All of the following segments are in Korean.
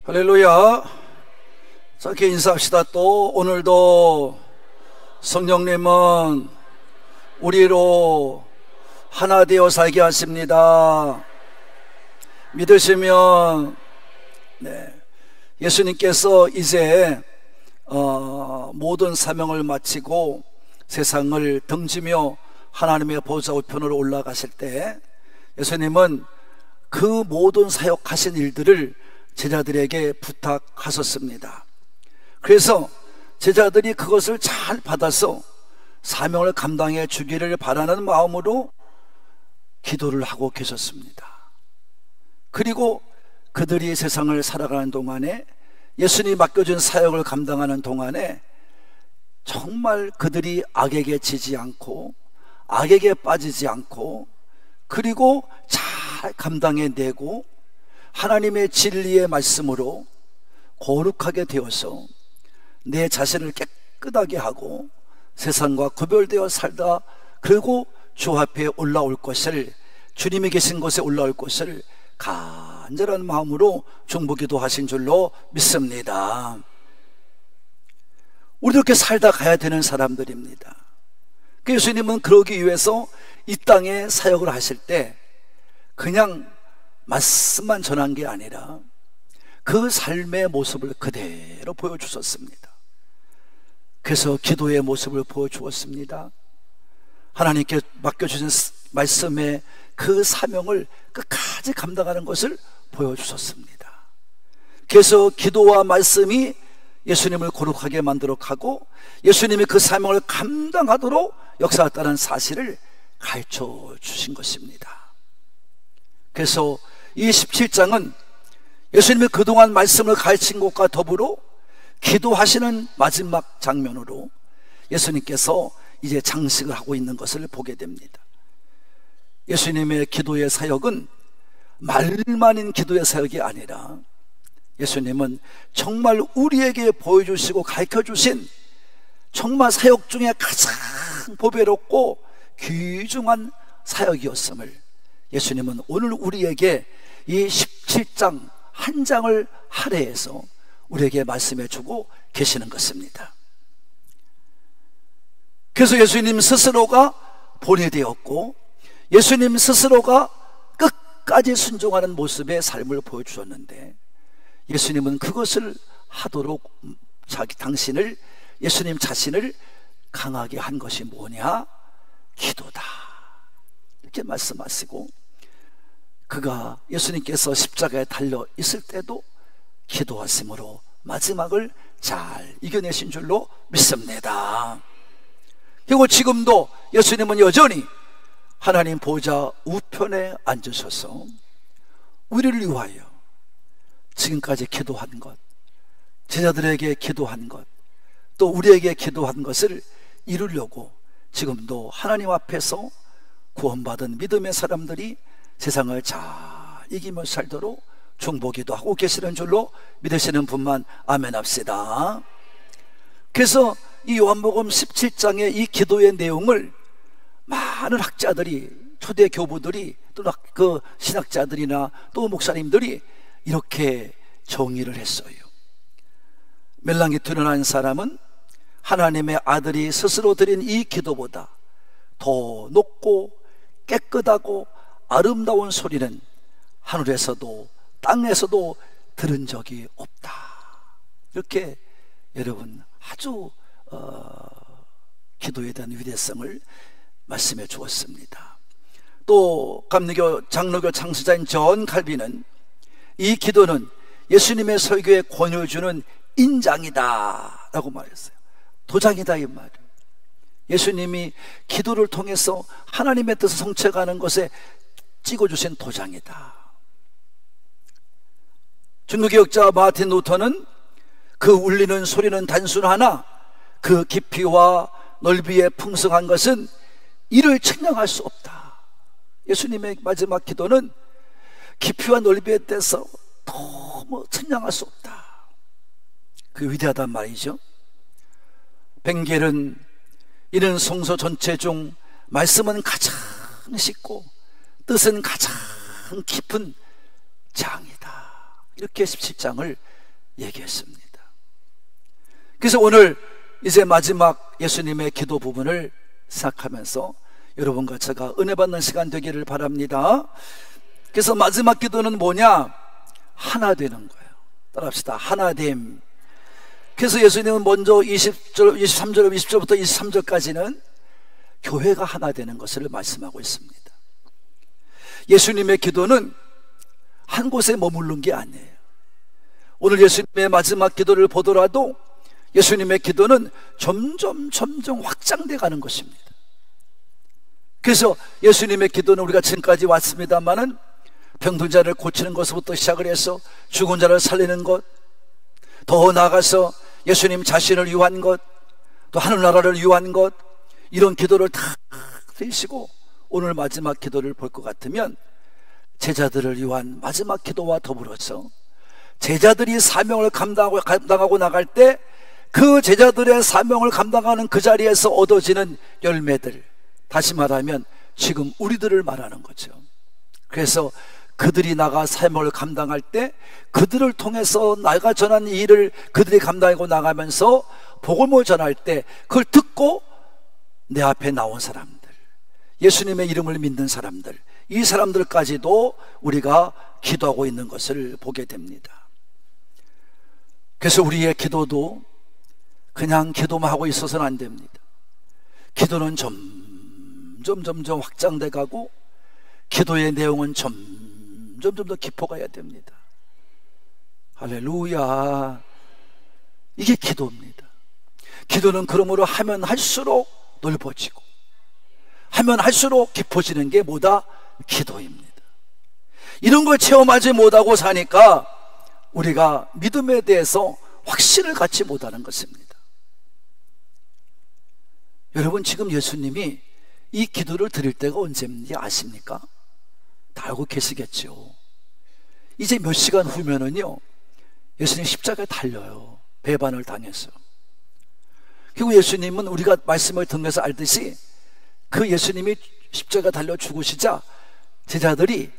할렐루야. 자, 이렇게 인사합시다. 또 오늘도 성령님은 우리로 하나 되어 살게 하십니다. 믿으시면 예수님께서 이제 모든 사명을 마치고 세상을 등지며 하나님의 보좌 우편으로 올라가실 때 예수님은 그 모든 사역하신 일들을 제자들에게 부탁하셨습니다. 그래서 제자들이 그것을 잘 받아서 사명을 감당해 주기를 바라는 마음으로 기도를 하고 계셨습니다. 그리고 그들이 세상을 살아가는 동안에, 예수님이 맡겨준 사역을 감당하는 동안에 정말 그들이 악에게 지지 않고 악에게 빠지지 않고, 그리고 잘 감당해내고 하나님의 진리의 말씀으로 거룩하게 되어서 내 자신을 깨끗하게 하고 세상과 구별되어 살다, 그리고 주 앞에 올라올 것을, 주님이 계신 곳에 올라올 것을 간절한 마음으로 중보기도 하신 줄로 믿습니다. 우리도 이렇게 살다 가야 되는 사람들입니다. 예수님은 그러기 위해서 이 땅에 사역을 하실 때 그냥 말씀만 전한 게 아니라 그 삶의 모습을 그대로 보여주셨습니다. 그래서 기도의 모습을 보여주었습니다. 하나님께 맡겨주신 말씀의 그 사명을 끝까지 감당하는 것을 보여주셨습니다. 그래서 기도와 말씀이 예수님을 거룩하게 만들도록 하고 예수님이 그 사명을 감당하도록 역사했다는 사실을 가르쳐 주신 것입니다. 그래서 이 17장은 예수님이 그동안 말씀을 가르친 것과 더불어 기도하시는 마지막 장면으로 예수님께서 이제 장식을 하고 있는 것을 보게 됩니다. 예수님의 기도의 사역은 말만인 기도의 사역이 아니라 예수님은 정말 우리에게 보여주시고 가르쳐주신 정말 사역 중에 가장 보배롭고 귀중한 사역이었음을 예수님은 오늘 우리에게 이 17장 한 장을 할애해서 우리에게 말씀해 주고 계시는 것입니다. 그래서 예수님 스스로가 본이 되었고 예수님 스스로가 끝까지 순종하는 모습의 삶을 보여주셨는데, 예수님은 그것을 하도록 예수님 자신을 강하게 한 것이 뭐냐? 기도다, 이렇게 말씀하시고, 그가 예수님께서 십자가에 달려 있을 때도 기도하심으로 마지막을 잘 이겨내신 줄로 믿습니다. 그리고 지금도 예수님은 여전히 하나님 보좌 우편에 앉으셔서 우리를 위하여 지금까지 기도한 것, 제자들에게 기도한 것, 또 우리에게 기도한 것을 이루려고 지금도 하나님 앞에서 구원받은 믿음의 사람들이 세상을 잘 이기며 살도록 중보기도 하고 계시는 줄로 믿으시는 분만 아멘 합시다. 그래서 이 요한복음 17장의 이 기도의 내용을 많은 학자들이, 초대 교부들이, 또 그 신학자들이나 또 목사님들이 이렇게 정의를 했어요. 멜랑기투라는 사람은 하나님의 아들이 스스로 드린 이 기도보다 더 높고 깨끗하고 아름다운 소리는 하늘에서도 땅에서도 들은 적이 없다, 이렇게 여러분 아주 기도에 대한 위대성을 말씀해 주었습니다. 또 감리교 장로교 창시자인 존 칼빈은 이 기도는 예수님의 설교에 권유해주는 인장이다 라고 말했어요. 도장이다, 이 말이에요. 예수님이 기도를 통해서 하나님의 뜻을 성취해가는 것에 찍어주신 도장이다. 중국개혁자 마틴 루터는 그 울리는 소리는 단순하나 그 깊이와 넓이에 풍성한 것은 이를 측량할 수 없다. 예수님의 마지막 기도는 깊이와 넓이에 대해서 너무 측량할 수 없다. 그 위대하단 말이죠. 벵겔은 이는 성서 전체 중 말씀은 가장 쉽고 뜻은 가장 깊은 장이다, 이렇게 17장을 얘기했습니다. 그래서 오늘 이제 마지막 예수님의 기도 부분을 시작하면서 여러분과 제가 은혜 받는 시간 되기를 바랍니다. 그래서 마지막 기도는 뭐냐? 하나 되는 거예요. 따라합시다. 하나됨. 그래서 예수님은 먼저 20절, 23절, 20절부터 23절까지는 교회가 하나 되는 것을 말씀하고 있습니다. 예수님의 기도는 한 곳에 머무른 게 아니에요. 오늘 예수님의 마지막 기도를 보더라도 예수님의 기도는 점점 확장돼 가는 것입니다. 그래서 예수님의 기도는 우리가 지금까지 왔습니다마는 병든 자를 고치는 것부터 시작을 해서 죽은 자를 살리는 것, 더 나아가서 예수님 자신을 위한 것, 또 하늘나라를 위한 것, 이런 기도를 다 드리시고 오늘 마지막 기도를 볼 것 같으면 제자들을 위한 마지막 기도와 더불어서 제자들이 사명을 감당하고 나갈 때 그 제자들의 사명을 감당하는 그 자리에서 얻어지는 열매들, 다시 말하면 지금 우리들을 말하는 거죠. 그래서 그들이 나가 사명을 감당할 때 그들을 통해서 나가 전한 일을 그들이 감당하고 나가면서 복음을 전할 때 그걸 듣고 내 앞에 나온 사람들, 예수님의 이름을 믿는 사람들, 이 사람들까지도 우리가 기도하고 있는 것을 보게 됩니다. 그래서 우리의 기도도 그냥 기도만 하고 있어서는 안 됩니다. 기도는 점점 확장돼 가고 기도의 내용은 점점 더 깊어가야 됩니다. 할렐루야. 이게 기도입니다. 기도는 그러므로 하면 할수록 넓어지고 하면 할수록 깊어지는 게 뭐다? 기도입니다. 이런 걸 체험하지 못하고 사니까 우리가 믿음에 대해서 확신을 갖지 못하는 것입니다. 여러분, 지금 예수님이 이 기도를 드릴 때가 언제인지 아십니까? 다 알고 계시겠죠. 이제 몇 시간 후면은요, 예수님 십자가에 달려요. 배반을 당해서. 그리고 예수님은 우리가 말씀을 듣면서 알듯이 그 예수님이 십자가 달려 죽으시자 제자들이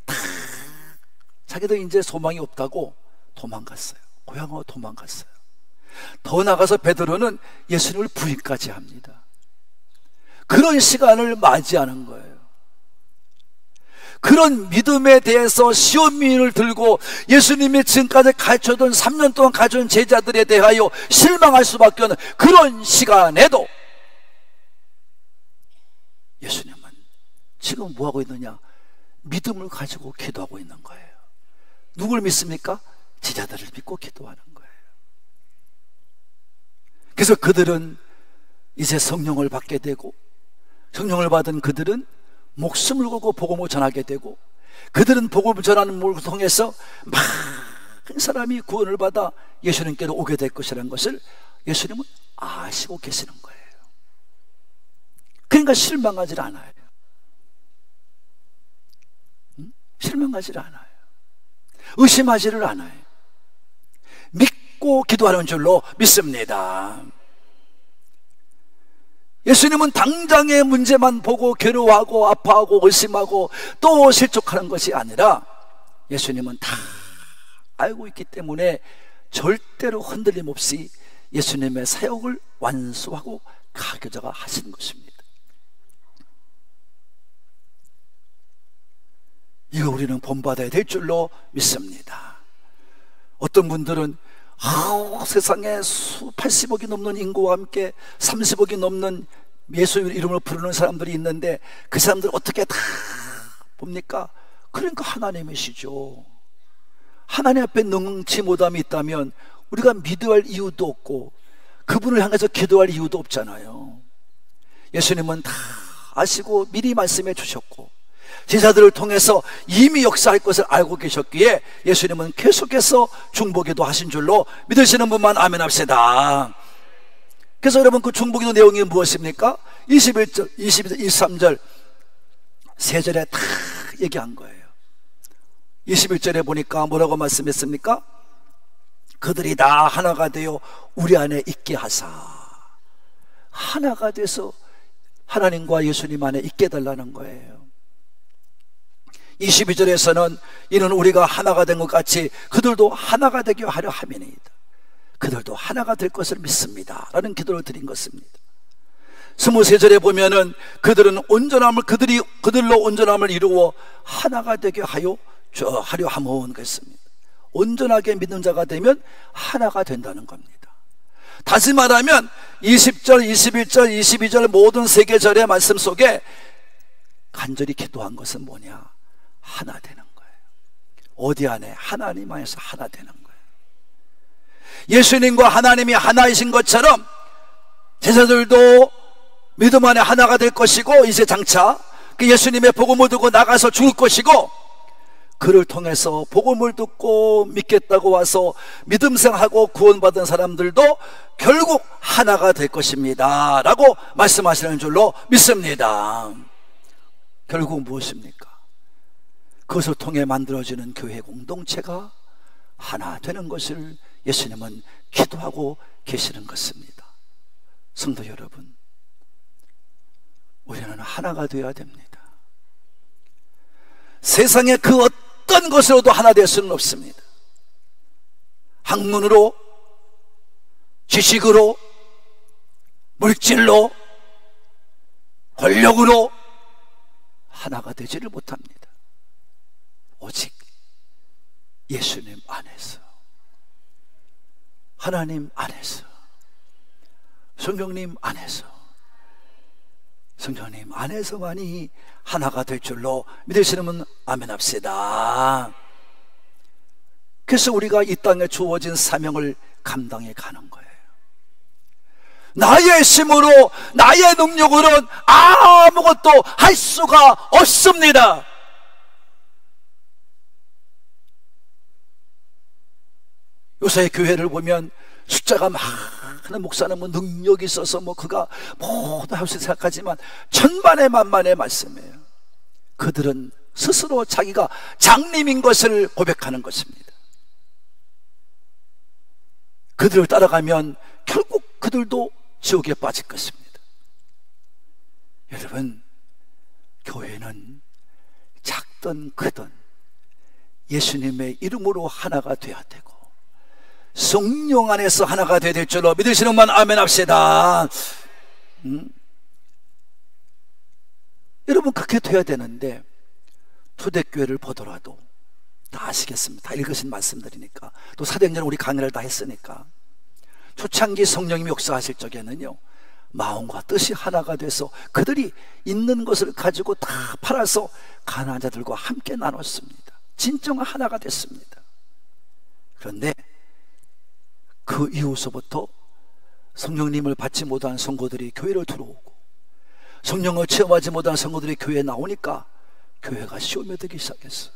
다 자기들 이제 소망이 없다고 도망갔어요. 고향으로 도망갔어요. 더 나가서 베드로는 예수님을 부인까지 합니다. 그런 시간을 맞이하는 거예요. 그런 믿음에 대해서 시험민을 들고 예수님이 지금까지 가르쳐둔 3년 동안 가르쳐준 제자들에 대하여 실망할 수밖에 없는 그런 시간에도 예수님은 지금 뭐하고 있느냐? 믿음을 가지고 기도하고 있는 거예요. 누굴 믿습니까? 제자들을 믿고 기도하는 거예요. 그래서 그들은 이제 성령을 받게 되고, 성령을 받은 그들은 목숨을 걸고 복음을 전하게 되고, 그들은 복음을 전하는 것을 통해서 많은 사람이 구원을 받아 예수님께로 오게 될 것이라는 것을 예수님은 아시고 계시는 거예요. 그러니까 실망하지 않아요. 실망하지 않아요. 의심하지를 않아요. 믿고 기도하는 줄로 믿습니다. 예수님은 당장의 문제만 보고 괴로워하고 아파하고 의심하고 또 실족하는 것이 아니라 예수님은 다 알고 있기 때문에 절대로 흔들림 없이 예수님의 사역을 완수하고 가교자가 하시는 것입니다. 이거 우리는 본받아야 될 줄로 믿습니다. 어떤 분들은 세상에 80억이 넘는 인구와 함께 30억이 넘는 예수 이름을 부르는 사람들이 있는데 그 사람들 어떻게 다 봅니까? 그러니까 하나님이시죠. 하나님 앞에 능치 못함이 있다면 우리가 믿어야 할 이유도 없고 그분을 향해서 기도할 이유도 없잖아요. 예수님은 다 아시고 미리 말씀해 주셨고 제자들을 통해서 이미 역사할 것을 알고 계셨기에 예수님은 계속해서 중보기도 하신 줄로 믿으시는 분만 아멘 합시다. 그래서 여러분, 그 중보기도 내용이 무엇입니까? 21절, 22절, 23절 세 절에 다 얘기한 거예요. 21절에 보니까 뭐라고 말씀했습니까? 그들이 다 하나가 되어 우리 안에 있게 하사. 하나가 돼서 하나님과 예수님 안에 있게 달라는 거예요. 22절에서는 이는 우리가 하나가 된 것 같이 그들도 하나가 되게 하려 함이니이다. 그들도 하나가 될 것을 믿습니다 라는 기도를 드린 것입니다. 23절에 보면은 그들은 온전함을 그들로 온전함을 이루어 하나가 되게 하려 함은 그랬습니다. 온전하게 믿는 자가 되면 하나가 된다는 겁니다. 다시 말하면 20절, 21절, 22절 모든 세 계절의 말씀 속에 간절히 기도한 것은 뭐냐? 하나 되는 거예요. 어디 안에? 하나님 안에서 하나 되는 거예요. 예수님과 하나님이 하나이신 것처럼 제자들도 믿음 안에 하나가 될 것이고, 이제 장차 그 예수님의 복음을 듣고 나가서 죽을 것이고, 그를 통해서 복음을 듣고 믿겠다고 와서 믿음생하고 구원받은 사람들도 결국 하나가 될 것입니다 라고 말씀하시는 줄로 믿습니다. 결국 무엇입니까? 그것을 통해 만들어지는 교회 공동체가 하나 되는 것을 예수님은 기도하고 계시는 것입니다. 성도 여러분, 우리는 하나가 되어야 됩니다. 세상의 그 어떤 것으로도 하나 될 수는 없습니다. 학문으로, 지식으로, 물질로, 권력으로 하나가 되지를 못합니다. 오직 예수님 안에서, 하나님 안에서, 성령님 안에서, 성령님 안에서만이 하나가 될 줄로 믿으시는 아멘 합시다. 그래서 우리가 이 땅에 주어진 사명을 감당해 가는 거예요. 나의 힘으로, 나의 능력으로는 아무것도 할 수가 없습니다. 요새 교회를 보면 숫자가 많은 목사는 뭐 능력이 있어서 뭐 그가 모두 할 수 생각하지만 천만의 만만의 말씀이에요. 그들은 스스로 자기가 장님인 것을 고백하는 것입니다. 그들을 따라가면 결국 그들도 지옥에 빠질 것입니다. 여러분, 교회는 작든 크든 예수님의 이름으로 하나가 되어야 되고 성령 안에서 하나가 되어야 될 줄로 믿으시는 분 아멘 합시다. 여러분, 그렇게 돼야 되는데 초대교회를 보더라도 다 아시겠습니다. 다 읽으신 말씀들이니까, 또 사도행전 우리 강의를 다 했으니까, 초창기 성령님이 역사하실 적에는요, 마음과 뜻이 하나가 돼서 그들이 있는 것을 가지고 다 팔아서 가난한 자들과 함께 나눴습니다. 진정한 하나가 됐습니다. 그런데 그 이후서부터 성령님을 받지 못한 성도들이 교회를 들어오고 성령을 체험하지 못한 성도들이 교회에 나오니까 교회가 시험에 들기 시작했어요.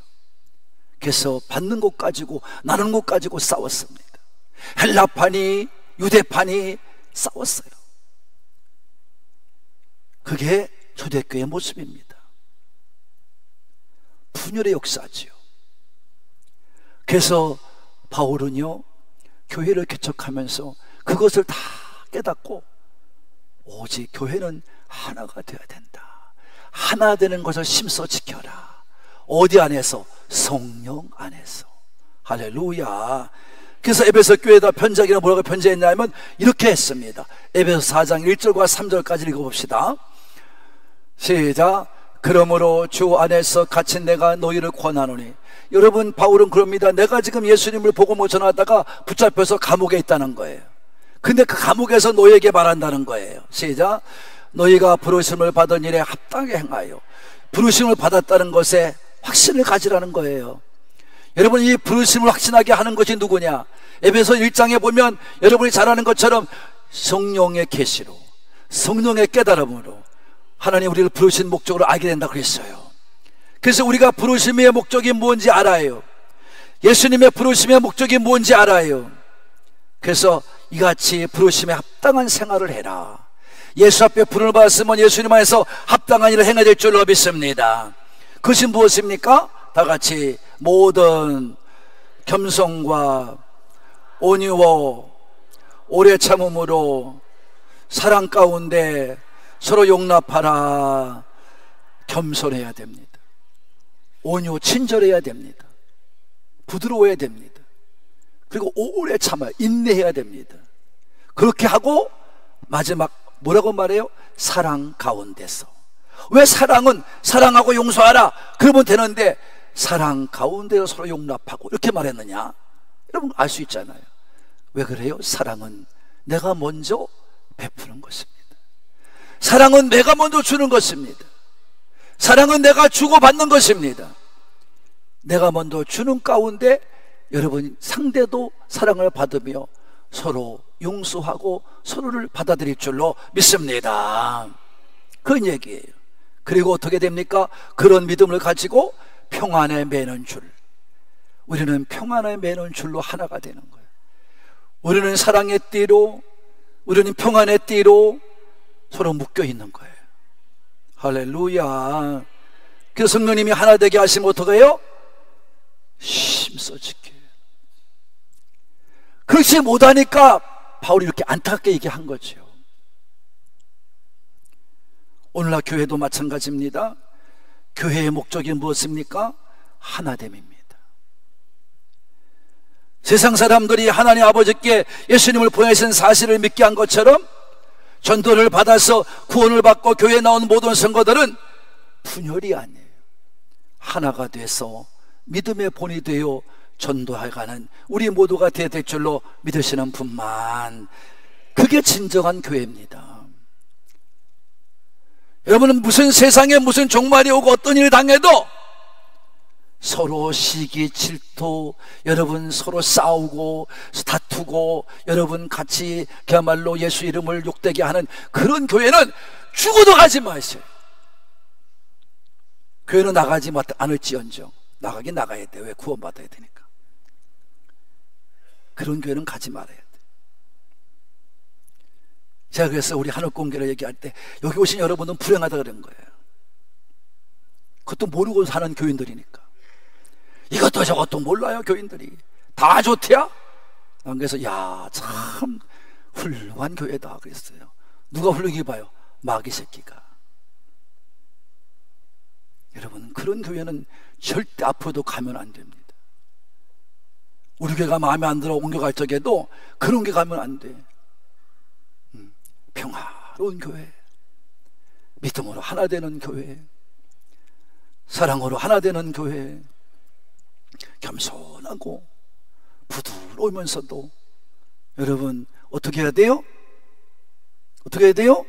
그래서 받는 것 가지고 나누는 것 가지고 싸웠습니다. 헬라파니 유대파니 싸웠어요. 그게 초대교회의 모습입니다. 분열의 역사지요. 그래서 바울은요, 교회를 개척하면서 그것을 다 깨닫고 오직 교회는 하나가 되어야 된다. 하나 되는 것을 심써 지켜라. 어디 안에서? 성령 안에서. 할렐루야. 그래서 에베소 교회에다 편지하기는 뭐라고 편지했냐면 이렇게 했습니다. 에베소 4장 1절과 3절까지 읽어봅시다. 시작. 그러므로 주 안에서 갇힌 내가 너희를 권하노니. 여러분, 바울은 그럽니다. 내가 지금 예수님을 복음을 전하다가 붙잡혀서 감옥에 있다는 거예요. 근데 그 감옥에서 너희에게 말한다는 거예요. 시작. 너희가 부르심을 받은 일에 합당하게 행하여. 부르심을 받았다는 것에 확신을 가지라는 거예요. 여러분, 이 부르심을 확신하게 하는 것이 누구냐? 에베소 1장에 보면 여러분이 잘 아는 것처럼 성령의 계시로, 성령의 깨달음으로 하나님 우리를 부르신 목적으로 알게 된다고 그랬어요. 그래서 우리가 부르심의 목적이 뭔지 알아요. 예수님의 부르심의 목적이 뭔지 알아요. 그래서 이같이 부르심에 합당한 생활을 해라. 예수 앞에 부름을 받았으면 예수님 안에서 합당한 일을 행해야 될 줄로 믿습니다. 그것이 무엇입니까? 다 같이 모든 겸손과 온유와 오래 참음으로 사랑 가운데 서로 용납하라. 겸손해야 됩니다. 온유, 친절해야 됩니다. 부드러워야 됩니다. 그리고 오래 참아 인내해야 됩니다. 그렇게 하고 마지막 뭐라고 말해요? 사랑 가운데서. 왜 사랑은 사랑하고 용서하라 그러면 되는데 사랑 가운데서 서로 용납하고 이렇게 말했느냐? 여러분 알 수 있잖아요. 왜 그래요? 사랑은 내가 먼저 베푸는 것입니다. 사랑은 내가 먼저 주는 것입니다. 사랑은 내가 주고받는 것입니다. 내가 먼저 주는 가운데 여러분 상대도 사랑을 받으며 서로 용서하고 서로를 받아들일 줄로 믿습니다. 그런 얘기예요. 그리고 어떻게 됩니까? 그런 믿음을 가지고 평안에 매는 줄. 우리는 평안에 매는 줄로 하나가 되는 거예요. 우리는 사랑의 띠로, 우리는 평안의 띠로 서로 묶여 있는 거예요. 할렐루야. 그래서 성령님이 하나 되게 하시면 어떻게 해요? 힘써지게. 그렇지 못하니까 바울이 이렇게 안타깝게 얘기한 거죠. 오늘날 교회도 마찬가지입니다. 교회의 목적이 무엇입니까? 하나됨입니다. 세상 사람들이 하나님 아버지께 예수님을 보내신 사실을 믿게 한 것처럼 전도를 받아서 구원을 받고 교회에 나온 모든 성도들은 분열이 아니에요. 하나가 돼서 믿음의 본이 되어 전도해가는 우리 모두가 되어야 될 줄로 믿으시는 분만, 그게 진정한 교회입니다. 여러분은 무슨 세상에 무슨 종말이 오고 어떤 일을 당해도 서로 시기 질투, 여러분 서로 싸우고 다투고 여러분 같이 그야말로 예수 이름을 욕되게 하는 그런 교회는 죽어도 가지 마세요. 교회는 나가지 않을지언정 나가긴 나가야 돼. 왜? 구원받아야 되니까. 그런 교회는 가지 말아야 돼. 제가 그래서 우리 하늘공교를 얘기할 때 여기 오신 여러분은 불행하다 그런 거예요. 그것도 모르고 사는 교인들이니까. 이것도 저것도 몰라요. 교인들이 다 좋대야. 그래서 야, 참 훌륭한 교회다 그랬어요. 누가 훌륭히 봐요? 마귀 새끼가. 여러분 그런 교회는 절대 앞으로도 가면 안 됩니다. 우리 교회가 마음에 안 들어 옮겨갈 적에도 그런 게 가면 안 돼. 평화로운 교회, 믿음으로 하나 되는 교회, 사랑으로 하나 되는 교회, 겸손하고 부드러우면서도 여러분 어떻게 해야 돼요? 어떻게 해야 돼요?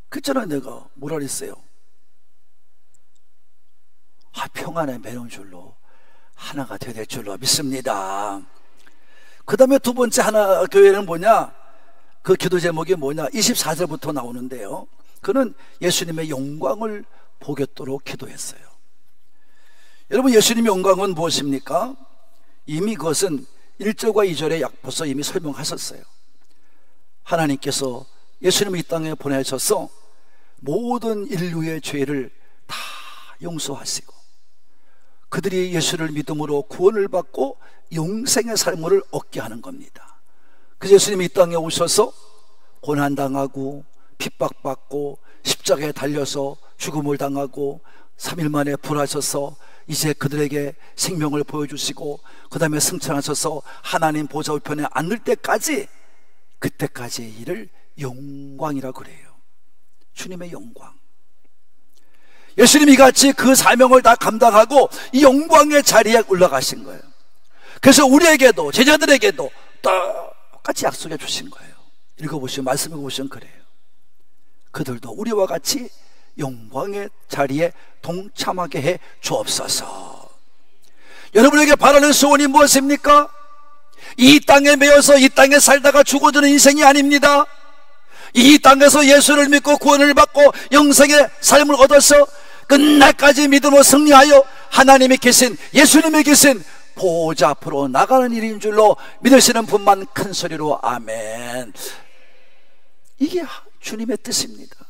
그랬잖아요. 내가 뭐라 그랬어요? 평안에 매는 줄로 하나가 되어야 될 줄로 믿습니다. 그 다음에 두 번째 하나 교회는 뭐냐? 그 기도 제목이 뭐냐? 24절부터 나오는데요, 그는 예수님의 영광을 보겠도록 기도했어요. 여러분 예수님의 영광은 무엇입니까? 이미 그것은 1절과 2절에 벌써 이미 설명하셨어요. 하나님께서 예수님을 이 땅에 보내셔서 모든 인류의 죄를 다 용서하시고 그들이 예수를 믿음으로 구원을 받고 영생의 삶을 얻게 하는 겁니다. 그래서 예수님이 이 땅에 오셔서 고난당하고 핍박받고 십자가에 달려서 죽음을 당하고 3일 만에 부활하셔서 이제 그들에게 생명을 보여주시고 그 다음에 승천하셔서 하나님 보좌 우편에 앉을 때까지, 그때까지의 일을 영광이라고 그래요. 주님의 영광. 예수님이 같이 그 사명을 다 감당하고 이 영광의 자리에 올라가신 거예요. 그래서 우리에게도 제자들에게도 똑같이 약속해 주신 거예요. 읽어보시면, 말씀 읽어보시면 그래요. 그들도 우리와 같이 영광의 자리에 동참하게 해 주옵소서. 여러분에게 바라는 소원이 무엇입니까? 이 땅에 매여서 이 땅에 살다가 죽어드는 인생이 아닙니다. 이 땅에서 예수를 믿고 구원을 받고 영생의 삶을 얻어서 끝날까지 믿음으로 승리하여 하나님이 계신, 예수님이 계신 보좌 앞으로 나가는 일인 줄로 믿으시는 분만 큰 소리로 아멘. 이게 주님의 뜻입니다.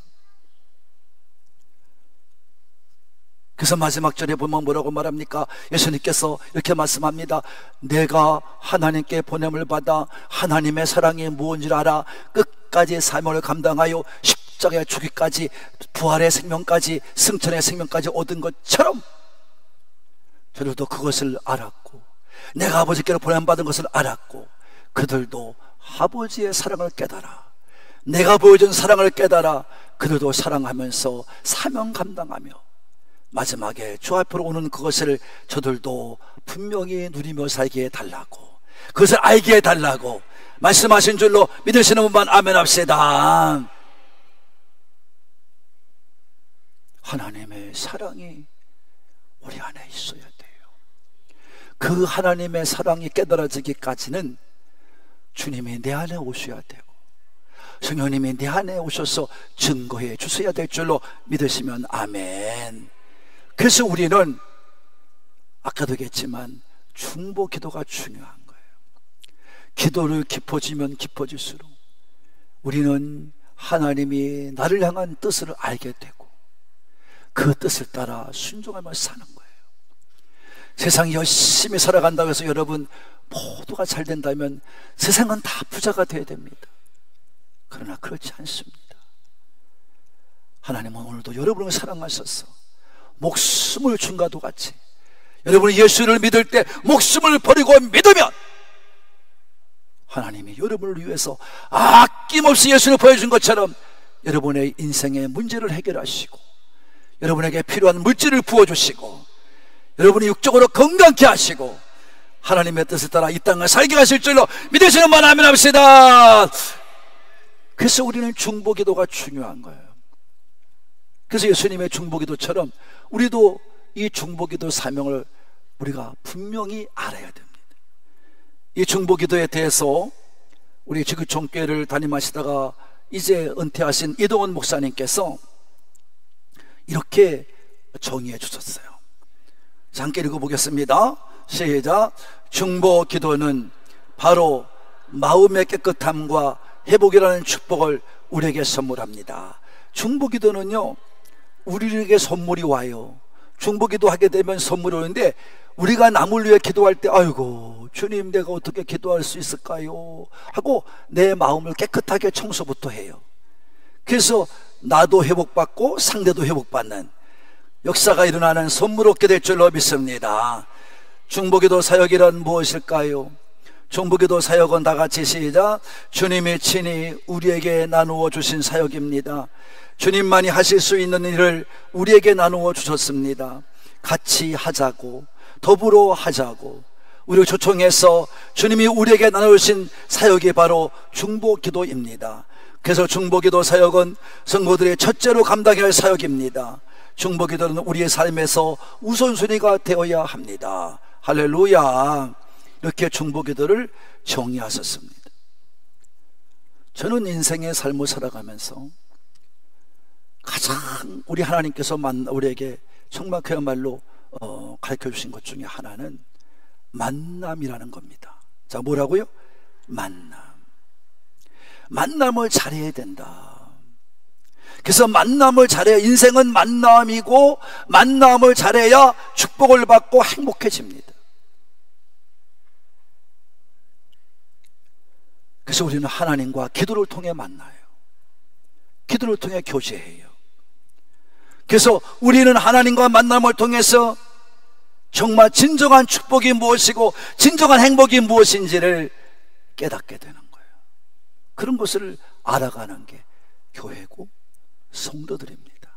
그래서 마지막 절에 보면 뭐라고 말합니까? 예수님께서 이렇게 말씀합니다. 내가 하나님께 보냄을 받아 하나님의 사랑이 무엇인지 알아 끝까지 사명을 감당하여 십자가의 죽기까지 부활의 생명까지 승천의 생명까지 얻은 것처럼 저들도 그것을 알았고, 내가 아버지께로 보냄받은 것을 알았고, 그들도 아버지의 사랑을 깨달아, 내가 보여준 사랑을 깨달아 그들도 사랑하면서 사명 감당하며 마지막에 주 앞으로 오는 그것을 저들도 분명히 누리며 살게 해달라고, 그것을 알게 해달라고 말씀하신 줄로 믿으시는 분만 아멘 합시다. 하나님의 사랑이 우리 안에 있어야 돼요. 그 하나님의 사랑이 깨달아지기까지는 주님이 내 안에 오셔야 되고 성령님이 내 안에 오셔서 증거해 주셔야 될 줄로 믿으시면 아멘. 그래서 우리는 아까도 얘기했지만 중보 기도가 중요한 거예요. 기도를 깊어지면 깊어질수록 우리는 하나님이 나를 향한 뜻을 알게 되고 그 뜻을 따라 순종하며 사는 거예요. 세상이 열심히 살아간다고 해서 여러분 모두가 잘 된다면 세상은 다 부자가 되어야 됩니다. 그러나 그렇지 않습니다. 하나님은 오늘도 여러분을 사랑하셔서 목숨을 준과도 같이 여러분이 예수를 믿을 때 목숨을 버리고 믿으면 하나님이 여러분을 위해서 아낌없이 예수를 보여준 것처럼 여러분의 인생의 문제를 해결하시고 여러분에게 필요한 물질을 부어주시고 여러분이 육적으로 건강케 하시고 하나님의 뜻을 따라 이 땅을 살게 하실 줄로 믿으시는 분 아멘 합시다. 그래서 우리는 중보기도가 중요한 거예요. 그래서 예수님의 중보기도처럼 우리도 이 중보기도 사명을 우리가 분명히 알아야 됩니다. 이 중보기도에 대해서 우리 지구촌교회를 담임하시다가 이제 은퇴하신 이동원 목사님께서 이렇게 정의해 주셨어요. 자, 함께 읽어보겠습니다. 시작. 중보기도는 바로 마음의 깨끗함과 회복이라는 축복을 우리에게 선물합니다. 중보기도는요 우리에게 선물이 와요. 중보기도 하게 되면 선물이 오는데 우리가 남을 위해 기도할 때 아이고 주님 내가 어떻게 기도할 수 있을까요 하고 내 마음을 깨끗하게 청소부터 해요. 그래서 나도 회복받고 상대도 회복받는 역사가 일어나는 선물 얻게 될 줄로 믿습니다. 중보기도 사역이란 무엇일까요? 중보기도 사역은 다 같이 시작. 주님이 친히 우리에게 나누어 주신 사역입니다. 주님만이 하실 수 있는 일을 우리에게 나누어 주셨습니다. 같이 하자고 더불어 하자고 우리를 초청해서 주님이 우리에게 나누신 사역이 바로 중보기도입니다. 그래서 중보기도 사역은 성도들의 첫째로 감당해야 할 사역입니다. 중보기도는 우리의 삶에서 우선순위가 되어야 합니다. 할렐루야. 이렇게 중보기도를 정의하셨습니다. 저는 인생의 삶을 살아가면서 가장 우리 하나님께서 우리에게 정말 그야말로 가르쳐 주신 것 중에 하나는 만남이라는 겁니다. 자, 뭐라고요? 만남을 잘해야 된다. 그래서 만남을 잘해야, 인생은 만남이고 만남을 잘해야 축복을 받고 행복해집니다. 그래서 우리는 하나님과 기도를 통해 만나요. 기도를 통해 교제해요. 그래서 우리는 하나님과 만남을 통해서 정말 진정한 축복이 무엇이고 진정한 행복이 무엇인지를 깨닫게 되는 거예요. 그런 것을 알아가는 게 교회고 성도들입니다.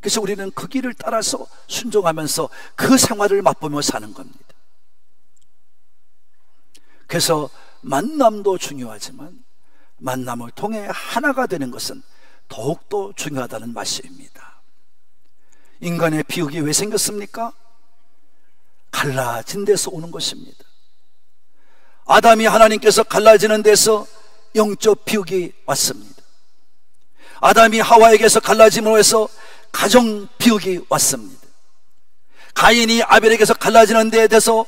그래서 우리는 그 길을 따라서 순종하면서 그 생활을 맛보며 사는 겁니다. 그래서 만남도 중요하지만 만남을 통해 하나가 되는 것은 더욱더 중요하다는 말씀입니다. 인간의 비극이 왜 생겼습니까? 갈라진 데서 오는 것입니다. 아담이 하나님께서 갈라지는 데서 영적 비극이 왔습니다. 아담이 하와에게서 갈라짐으로 해서 가정 비극이 왔습니다. 가인이 아벨에게서 갈라지는 데에 대해서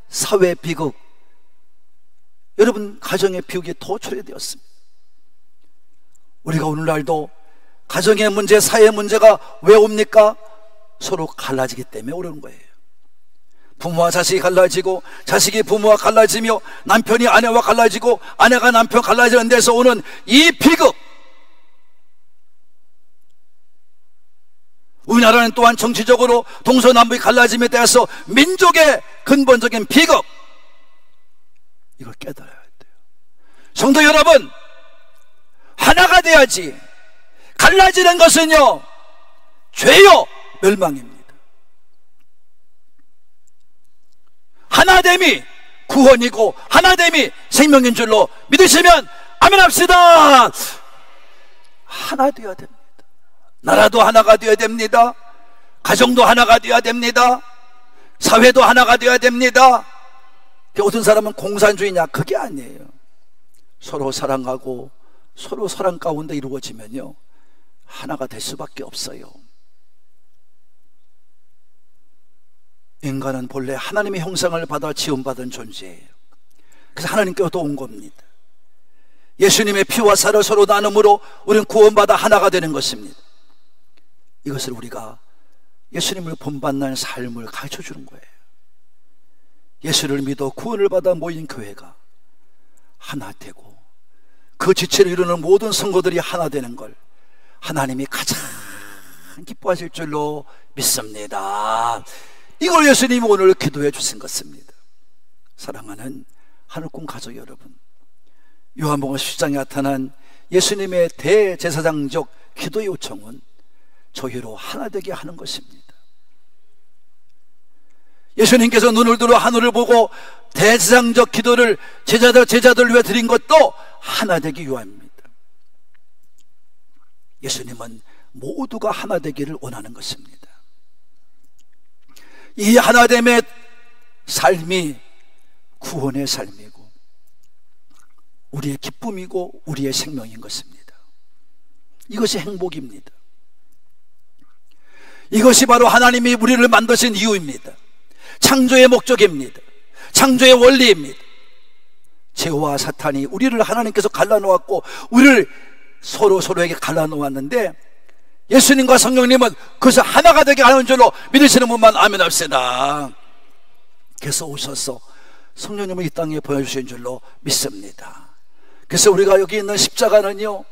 사회 비극, 여러분 가정의 비극이 더 초래되었습니다. 우리가 오늘날도 가정의 문제, 사회 문제가 왜 옵니까? 서로 갈라지기 때문에 오는 거예요. 부모와 자식이 갈라지고, 자식이 부모와 갈라지며, 남편이 아내와 갈라지고, 아내가 남편 갈라지는 데서 오는 이 비극. 우리나라는 또한 정치적으로 동서남북이 갈라짐에 대해서 민족의 근본적인 비극, 이걸 깨달아야 돼요. 성도 여러분, 하나가 돼야지. 갈라지는 것은요, 죄요, 멸망입니다. 하나됨이 구원이고 하나됨이 생명인 줄로 믿으시면 아멘 합시다. 하나 되어야 됩니다. 나라도 하나가 되어야 됩니다. 가정도 하나가 되어야 됩니다. 사회도 하나가 되어야 됩니다. 어떤 사람은 공산주의냐? 그게 아니에요. 서로 사랑하고 서로 사랑 가운데 이루어지면요, 하나가 될 수밖에 없어요. 인간은 본래 하나님의 형상을 받아 지음받은 존재예요. 그래서 하나님께로부터 온 겁니다. 예수님의 피와 살을 서로 나눔으로 우리는 구원받아 하나가 되는 것입니다. 이것을 우리가 예수님을 본받는 삶을 가르쳐 주는 거예요. 예수를 믿어 구원을 받아 모인 교회가 하나 되고, 그 지체를 이루는 모든 성도들이 하나 되는 걸 하나님이 가장 기뻐하실 줄로 믿습니다. 이걸 예수님이 오늘 기도해 주신 것입니다. 사랑하는 하늘꿈 가족 여러분, 요한복음 10장에 나타난 예수님의 대제사장적 기도 요청은 저희로 하나 되게 하는 것입니다. 예수님께서 눈을 들어 하늘을 보고 대제사장적 기도를 제자들 위해 드린 것도 하나 되기 위함입니다. 예수님은 모두가 하나 되기를 원하는 것입니다. 이 하나됨의 삶이 구원의 삶이고 우리의 기쁨이고 우리의 생명인 것입니다. 이것이 행복입니다. 이것이 바로 하나님이 우리를 만드신 이유입니다. 창조의 목적입니다. 창조의 원리입니다. 죄와 사탄이 우리를 하나님께서 갈라놓았고 우리를 서로에게 갈라놓았는데, 예수님과 성령님은 그것을 하나가 되게 하는 줄로 믿으시는 분만 아멘 합시다. 그래서 오셔서 성령님을 이 땅에 보여주신 줄로 믿습니다. 그래서 우리가 여기 있는 십자가는요,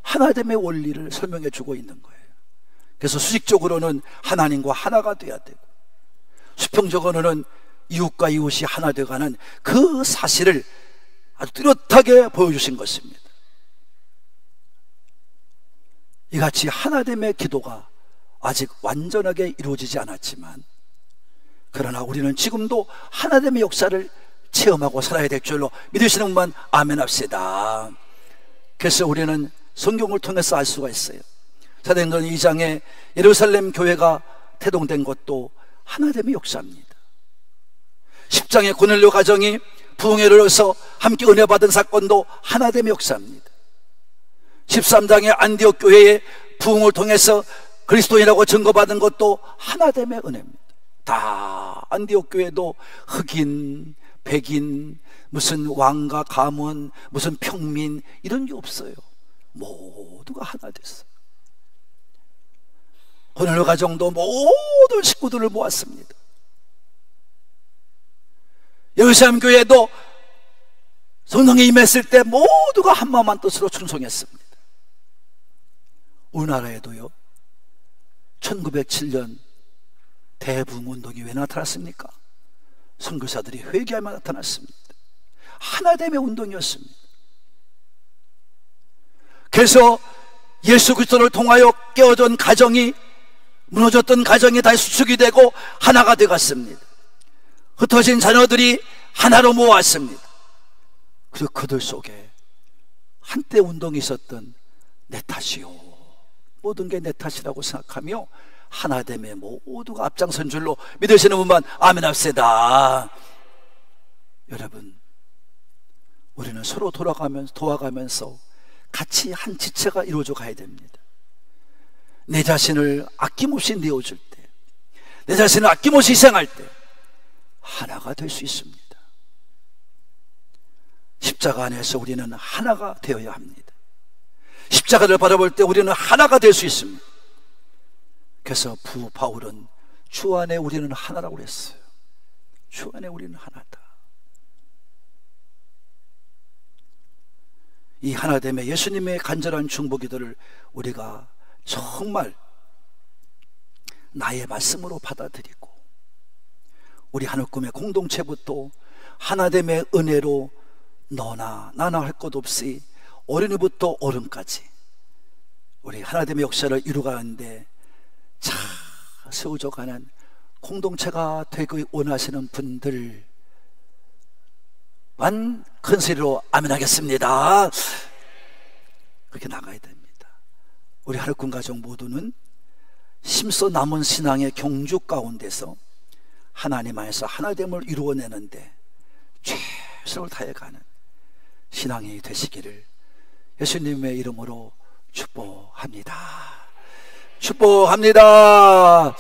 하나됨의 원리를 설명해 주고 있는 거예요. 그래서 수직적으로는 하나님과 하나가 돼야 되고, 수평적으로는 이웃과 이웃이 하나 되어가는 그 사실을 아주 뚜렷하게 보여주신 것입니다. 이같이 하나됨의 기도가 아직 완전하게 이루어지지 않았지만, 그러나 우리는 지금도 하나됨의 역사를 체험하고 살아야 될 줄로 믿으시는 분만 아멘 합시다. 그래서 우리는 성경을 통해서 알 수가 있어요. 사도행전 2장에 예루살렘 교회가 태동된 것도 하나됨의 역사입니다. 10장의 고넬료 가정이 부흥회를 해서 함께 은혜 받은 사건도 하나됨의 역사입니다. 13장의 안디옥 교회의 부흥을 통해서 그리스도인이라고 증거받은 것도 하나됨의 은혜입니다. 다 안디옥 교회도 흑인, 백인, 무슨 왕과 가문, 무슨 평민 이런 게 없어요. 모두가 하나 됐어요. 고넬료 가정도 모든 식구들을 모았습니다. 예루살렘 교회도 성령이 임했을 때 모두가 한마음한 뜻으로 충성했습니다. 우리나라에도요, 1907년 대부흥운동이 왜 나타났습니까? 선교사들이 회개하며 나타났습니다. 하나됨의 운동이었습니다. 그래서 예수 그리스도를 통하여 깨어진 가정이, 무너졌던 가정이 다시 수축이 되고 하나가 되었습니다. 흩어진 자녀들이 하나로 모았습니다. 그리고 그들 속에 한때 운동이 있었던 내 탓이요, 모든 게 내 탓이라고 생각하며 하나됨에 모두가 앞장선 줄로 믿으시는 분만 아멘 합시다. 여러분, 우리는 서로 도와가면서 같이 한 지체가 이루어져 가야 됩니다. 내 자신을 아낌없이 내어줄 때, 내 자신을 아낌없이 희생할 때 하나가 될 수 있습니다. 십자가 안에서 우리는 하나가 되어야 합니다. 십자가를 바라볼 때 우리는 하나가 될 수 있습니다. 그래서 부 바울은 주 안에 우리는 하나라고 그랬어요. 주 안에 우리는 하나다. 이 하나됨의 예수님의 간절한 중보기도를 우리가 정말 나의 말씀으로 받아들이고, 우리 하늘꿈의 공동체부터 하나됨의 은혜로 너나 나나 할 것 없이 어린이부터 어른까지 우리 하나됨의 역사를 이루어가는데 잘 세워져가는 공동체가 되기 원하시는 분들만 큰 소리로 아멘 하겠습니다. 그렇게 나가야 됩니다. 우리 하늘꿈 가족 모두는 심서 남은 신앙의 경주 가운데서 하나님 안에서 하나됨을 이루어내는데 최선을 다해가는 신앙이 되시기를 예수님의 이름으로 축복합니다. 축복합니다.